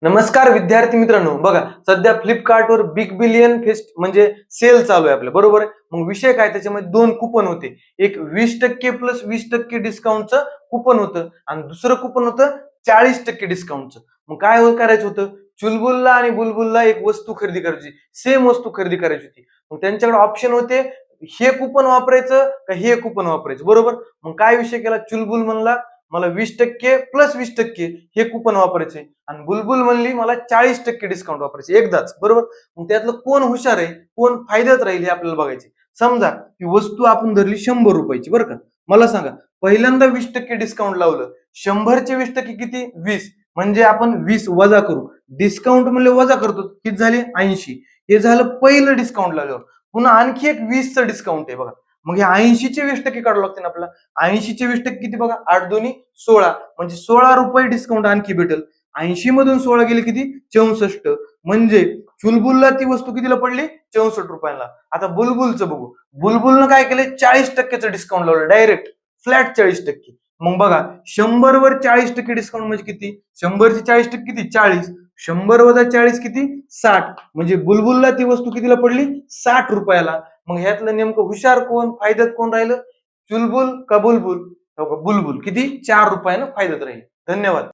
नमस्कार विद्यार्थी मित्रांनो, बघा सध्या फ्लिपकार्टवर बिग बिलियन फेस्ट म्हणजे सेल चालू आहे आपल्या बरोबर. मग विषय काय, त्याच्यामध्ये दोन कुपन होते. एक 20% प्लस 20% डिस्काउंटचं कुपन होतं आणि दुसरं कुपन होतं 40% डिस्काउंटचं. मग काय करायचं होतं, चुलबुलला आणि बुलबुलला एक वस्तू खरेदी करायची, सेम वस्तू खरेदी करायची होती. मग त्यांच्याकडे ऑप्शन होते, हे कुपन वापरायचं का हे कुपन वापरायचं बरोबर. मग काय विषय केला, चुलबुल म्हणला मला 20% प्लस 20% हे कुपन वापरायचे आणि बुलबुल म्हणली मला 40% डिस्काउंट वापरायचे एकदाच बरोबर. मग त्यातलं कोण हुशार आहे, कोण फायद्यात राहील हे आपल्याला बघायचे. समजा ही वस्तू आपण धरली 100 रुपयाची बरं का. मला सांगा, पहिल्यांदा 20% डिस्काउंट लावलं, 100चे 20% किती, 20. म्हणजे आपण 20 वजा करू, डिस्काउंट म्हणजे वजा करतो, किती झाले 80. हे झालं पहिलं डिस्काउंट लावल्यावर. पुन्हा आणखी एक 20चं डिस्काउंट आहे बघा. मग हे 80चे 20% काढावं लागते ना आपल्याला. 80चे 20% किती बघा, 8 दोन्ही 16, म्हणजे 16 रुपये डिस्काउंट आणखी भेटेल. 80 मधून 16 गेले किती, 64. म्हणजे चुलबुलला ती वस्तू कितीला पडली, 64 रुपयाला. आता बुलबुलचं बघू, बुलबुलनं काय केले, 40%चं डिस्काउंट लावलं डायरेक्ट, फ्लॅट 40%. मग बघा 100 वर 40% डिस्काउंट म्हणजे किती, 100 चे 40% किती, 40. 100 वजा 40 किती, 60. म्हणजे बुलबुलला ती वस्तू कितीला पडली, 60 रुपयाला. मग ह्यातलं नेमकं हुशार कोण, फायद्यात कोण राहिलं, चुलबुल का बुलबुल. बुलबुल किती, 4 रुपयानं फायद्यात राहील. धन्यवाद.